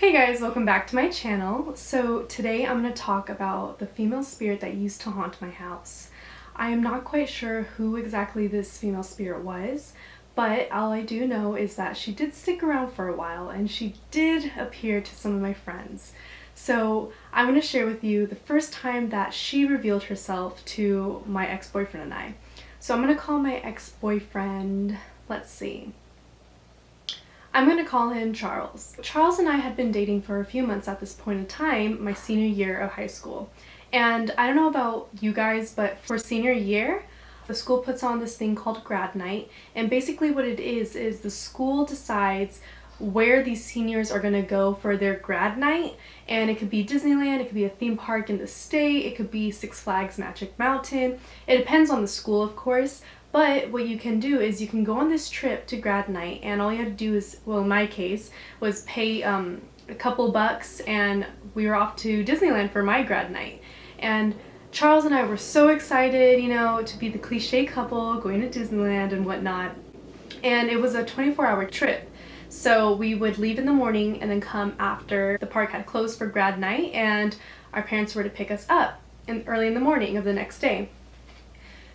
Hey guys, welcome back to my channel. So today I'm going to talk about the female spirit that used to haunt my house. I am not quite sure who exactly this female spirit was, but all I do know is that she did stick around for a while and she did appear to some of my friends. So I'm going to share with you the first time that she revealed herself to my ex-boyfriend and I. So I'm going to call my ex-boyfriend, let's see. I'm going to call him Charles. Charles and I had been dating for a few months at this point in time, my senior year of high school. And I don't know about you guys, but for senior year, the school puts on this thing called grad night. And basically what it is the school decides where these seniors are going to go for their grad night. And it could be Disneyland, it could be a theme park in the state, it could be Six Flags Magic Mountain. It depends on the school, of course. But what you can do is you can go on this trip to grad night, and all you have to do is, well, in my case, was pay a couple bucks, and we were off to Disneyland for my grad night. And Charles and I were so excited, you know, to be the cliche couple going to Disneyland and whatnot. And it was a 24-hour trip. So we would leave in the morning and then come after the park had closed for grad night, and our parents were to pick us up early in the morning of the next day.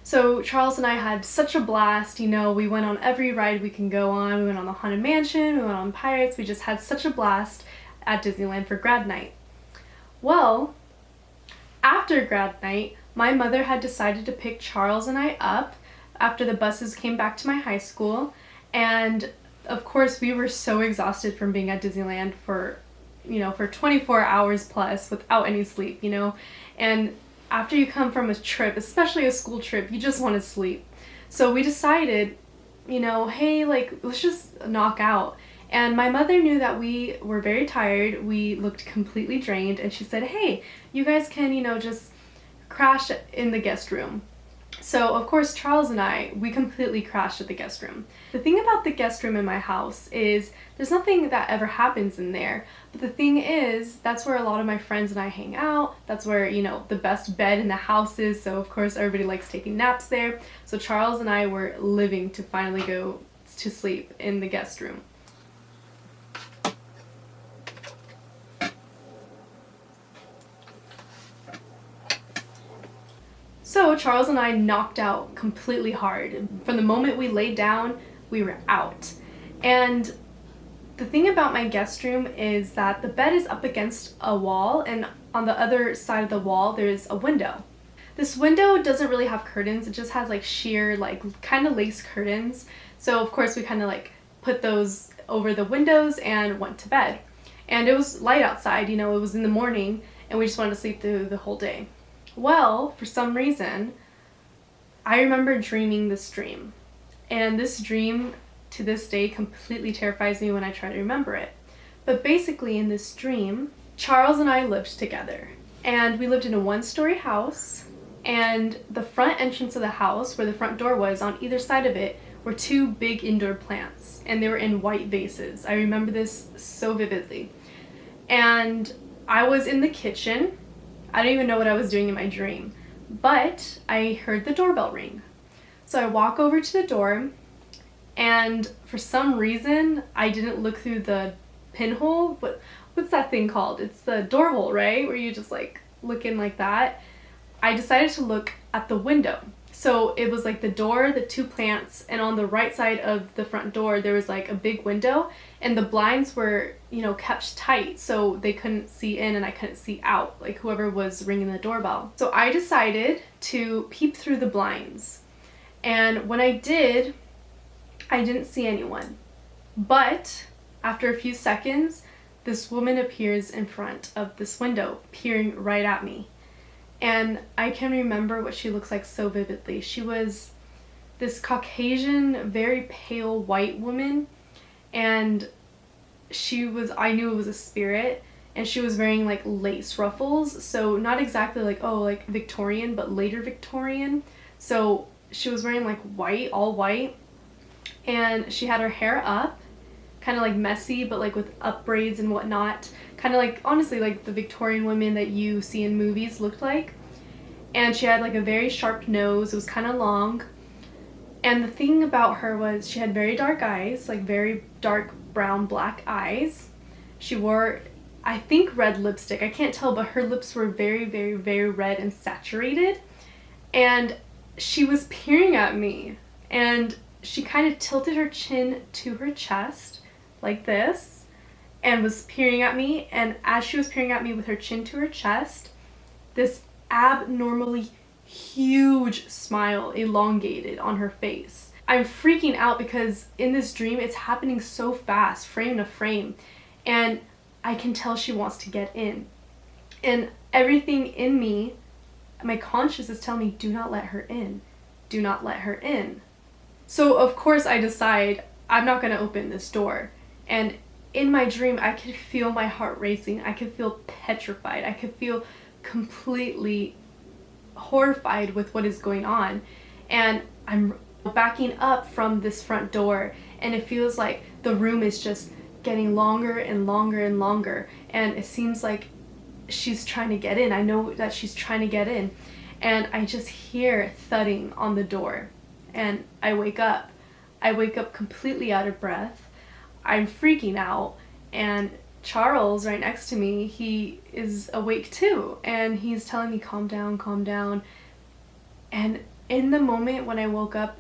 So Charles and I had such a blast, you know, we went on every ride we can go on. We went on the Haunted Mansion, we went on Pirates, we just had such a blast at Disneyland for grad night. Well, after grad night, my mother had decided to pick Charles and I up after the buses came back to my high school, and of course we were so exhausted from being at Disneyland for 24 hours plus without any sleep, you know, and after you come from a trip, especially a school trip, you just want to sleep. So we decided, you know, hey, like, let's just knock out. And my mother knew that we were very tired. We looked completely drained. And she said, hey, you guys can, you know, just crash in the guest room. So, of course, Charles and I, we completely crashed at the guest room. The thing about the guest room in my house is there's nothing that ever happens in there. But the thing is, that's where a lot of my friends and I hang out. That's where, you know, the best bed in the house is. So, of course, everybody likes taking naps there. So Charles and I were living to finally go to sleep in the guest room. So Charles and I knocked out completely hard. From the moment we laid down, we were out. And the thing about my guest room is that the bed is up against a wall, and on the other side of the wall there's a window. This window doesn't really have curtains, it just has like sheer, like kind of lace curtains. So of course we kind of like put those over the windows and went to bed. And it was light outside, you know, it was in the morning, and we just wanted to sleep through the whole day. Well, for some reason, I remember dreaming this dream. And this dream, to this day, completely terrifies me when I try to remember it. But basically, in this dream, Charles and I lived together. And we lived in a one-story house. And the front entrance of the house, where the front door was, on either side of it, were two big indoor plants. And they were in white vases. I remember this so vividly. And I was in the kitchen. I don't even know what I was doing in my dream, but I heard the doorbell ring. So I walk over to the door, and for some reason, I didn't look through the pinhole. What's that thing called? It's the door hole, right? Where you just like look in like that. I decided to look at the window. So it was like the door, the two plants, and on the right side of the front door, there was like a big window, and the blinds were, you know, kept tight so they couldn't see in and I couldn't see out, like whoever was ringing the doorbell. So I decided to peep through the blinds. And when I did, I didn't see anyone. But after a few seconds, this woman appears in front of this window, peering right at me. And I can remember what she looks like so vividly. She was this Caucasian, very pale white woman, and I knew it was a spirit, and she was wearing like lace ruffles, so not exactly like, oh, like Victorian, but later Victorian. So she was wearing like white, all white, and she had her hair up, kind of like messy, but like with up braids and whatnot, kind of like, honestly, like the Victorian women that you see in movies looked like. And she had like a very sharp nose, it was kind of long. And the thing about her was she had very dark eyes, like very dark brown black eyes. She wore I think red lipstick. I can't tell, but her lips were very, very, very red and saturated. And she was peering at me. And she kind of tilted her chin to her chest, like this, and was peering at me. And as she was peering at me with her chin to her chest, this abnormally huge smile elongated on her face. I'm freaking out because in this dream it's happening so fast, frame to frame, and I can tell she wants to get in. And everything in me, my conscience is telling me, do not let her in. Do not let her in. So of course I decide I'm not going to open this door. And in my dream I could feel my heart racing. I could feel petrified. I could feel completely horrified with what is going on. And I'm backing up from this front door, and it feels like the room is just getting longer and longer and longer, and it seems like she's trying to get in. I know that she's trying to get in, and I just hear thudding on the door, and I wake up. I wake up completely out of breath. I'm freaking out, and Charles right next to me, he is awake too, and he's telling me, calm down, calm down. And in the moment when I woke up,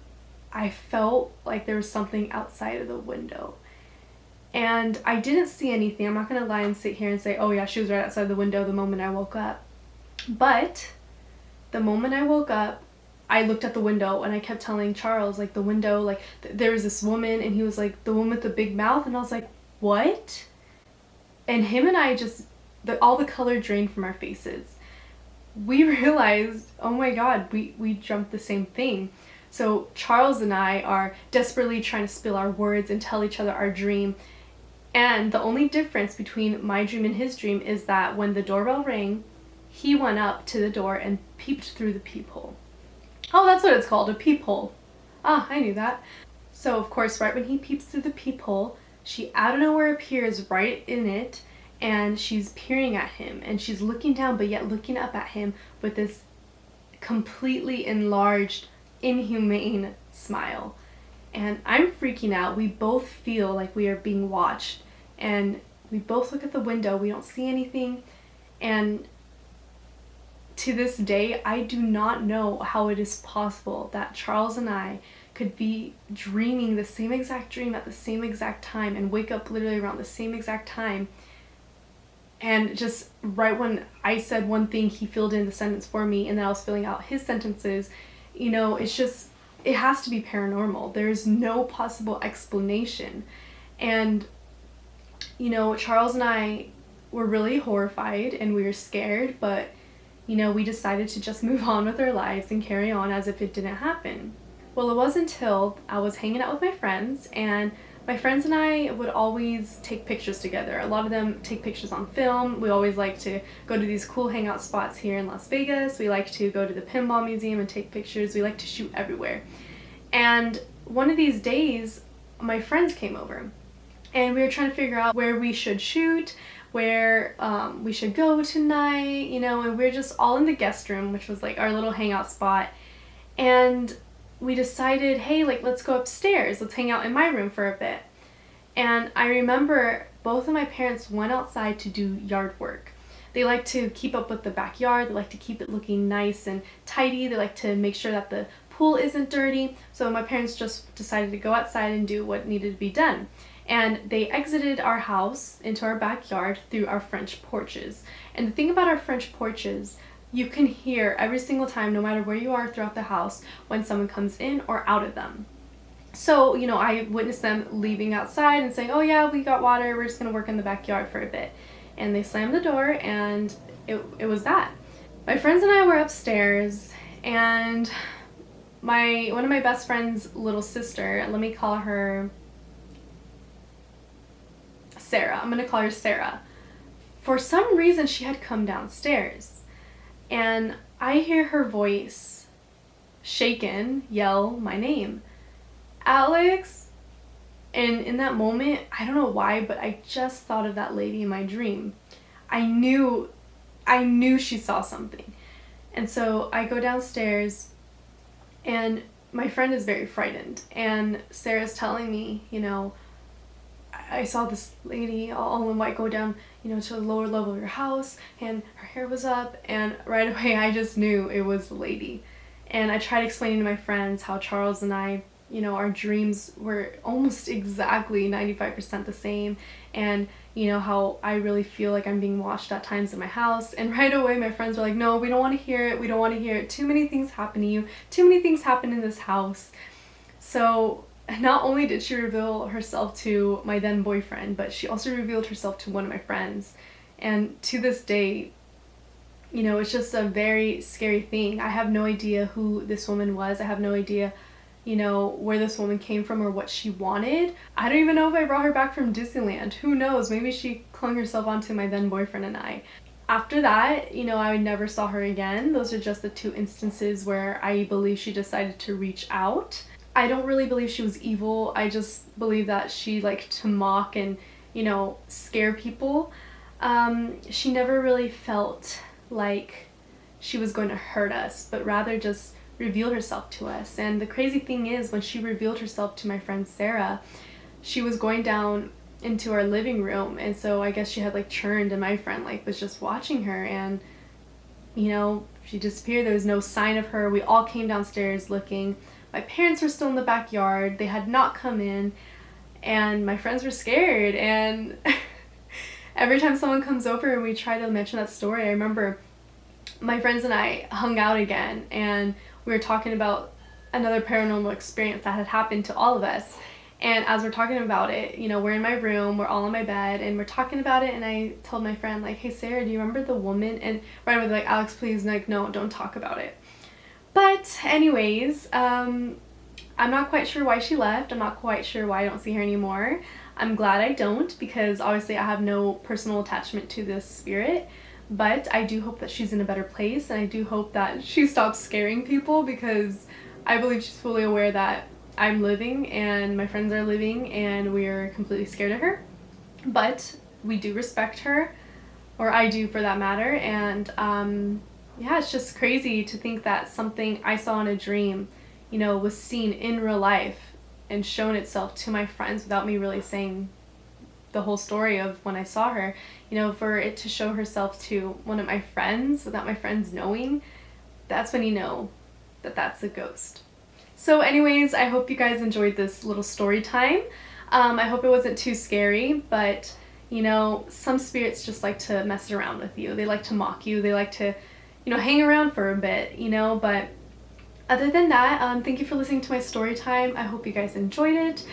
I felt like there was something outside of the window. And I didn't see anything. I'm not going to lie and sit here and say, oh yeah, she was right outside the window the moment I woke up. But the moment I woke up, I looked at the window and I kept telling Charles, like, the window, like, there was this woman, and he was like, the woman with the big mouth, and I was like, what? And him and I just, all the color drained from our faces. We realized, oh my God, we dreamt the same thing. So Charles and I are desperately trying to spill our words and tell each other our dream. And the only difference between my dream and his dream is that when the doorbell rang, he went up to the door and peeped through the peephole. Oh, that's what it's called, a peephole. Ah, I knew that. So of course, right when he peeps through the peephole, she out of nowhere appears right in it, and she's peering at him, and she's looking down but yet looking up at him with this completely enlarged, inhumane smile. And I'm freaking out. We both feel like we are being watched, and we both look at the window. We don't see anything, and to this day I do not know how it is possible that Charles and I could be dreaming the same exact dream at the same exact time and wake up literally around the same exact time. And just right when I said one thing, he filled in the sentence for me, and then I was filling out his sentences. You know, it's just, it has to be paranormal. There's no possible explanation. And, you know, Charles and I were really horrified and we were scared, but, you know, we decided to just move on with our lives and carry on as if it didn't happen. Well, it wasn't until I was hanging out with my friends, and my friends and I would always take pictures together. A lot of them take pictures on film. We always like to go to these cool hangout spots here in Las Vegas. We like to go to the pinball museum and take pictures. We like to shoot everywhere. And one of these days, my friends came over, and we were trying to figure out where we should shoot, where we should go tonight, you know, and we were just all in the guest room, which was like our little hangout spot. And we decided, hey, like, let's go upstairs. Let's hang out in my room for a bit. And I remember both of my parents went outside to do yard work. They like to keep up with the backyard. They like to keep it looking nice and tidy. They like to make sure that the pool isn't dirty. So my parents just decided to go outside and do what needed to be done. And they exited our house into our backyard through our French porches. And the thing about our French porches, you can hear every single time, no matter where you are throughout the house, when someone comes in or out of them. So, you know, I witnessed them leaving outside and saying, oh yeah, we got water, we're just gonna work in the backyard for a bit. And they slammed the door, and it was that. My friends and I were upstairs, and one of my best friend's little sister, let me call her Sarah. I'm gonna call her Sarah. For some reason, she had come downstairs. And I hear her voice, shaken, yell my name, Alex. And in that moment, I don't know why, but I just thought of that lady in my dream. I knew she saw something. And so I go downstairs, and my friend is very frightened. And Sarah's telling me, you know, I saw this lady all in white go down, you know, to the lower level of your house, and her hair was up, and right away I just knew it was the lady. And I tried explaining to my friends how Charles and I, you know, our dreams were almost exactly 95% the same, and you know how I really feel like I'm being watched at times in my house. And right away my friends were like, no, we don't want to hear it, we don't want to hear it, too many things happen to you, too many things happen in this house. So not only did she reveal herself to my then boyfriend, but she also revealed herself to one of my friends. And to this day, you know, it's just a very scary thing. I have no idea who this woman was. I have no idea, you know, where this woman came from or what she wanted. I don't even know if I brought her back from Disneyland. Who knows? Maybe she clung herself onto my then boyfriend and I. After that, you know, I never saw her again. Those are just the two instances where I believe she decided to reach out. I don't really believe she was evil. I just believe that she liked to mock and, you know, scare people. She never really felt like she was going to hurt us, but rather just reveal herself to us. And the crazy thing is, when she revealed herself to my friend Sarah, she was going down into our living room, and so I guess she had like churned, and my friend like was just watching her, and you know, she disappeared. There was no sign of her. We all came downstairs looking. My parents were still in the backyard. They had not come in, and my friends were scared. And every time someone comes over and we try to mention that story, I remember my friends and I hung out again, and we were talking about another paranormal experience that had happened to all of us. And as we're talking about it, you know, we're in my room, we're all in my bed, and we're talking about it, and I told my friend, like, hey Sarah, do you remember the woman? And right away they're like, Alex, please. And like, no, don't talk about it. But anyways, I'm not quite sure why she left. I'm not quite sure why I don't see her anymore. I'm glad I don't, because obviously I have no personal attachment to this spirit. But I do hope that she's in a better place, and I do hope that she stops scaring people, because I believe she's fully aware that I'm living and my friends are living and we're completely scared of her. But we do respect her, or I do for that matter. And yeah, it's just crazy to think that something I saw in a dream, you know, was seen in real life and shown itself to my friends without me really saying the whole story of when I saw her. You know, for it to show herself to one of my friends without my friends knowing, that's when you know that that's a ghost. So anyways, I hope you guys enjoyed this little story time. I hope it wasn't too scary, but you know, some spirits just like to mess around with you. They like to mock you. They like to, you know, hang around for a bit, you know. But other than that, thank you for listening to my story time. I hope you guys enjoyed it.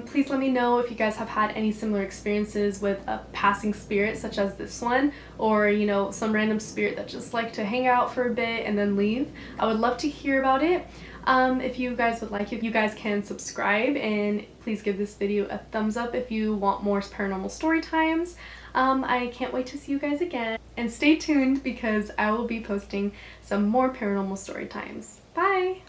Please let me know if you guys have had any similar experiences with a passing spirit such as this one, or you know, some random spirit that just like to hang out for a bit and then leave. I would love to hear about it. If you guys would like, if you guys can subscribe, and please give this video a thumbs up if you want more paranormal story times. I can't wait to see you guys again, and stay tuned because I will be posting some more paranormal story times. Bye!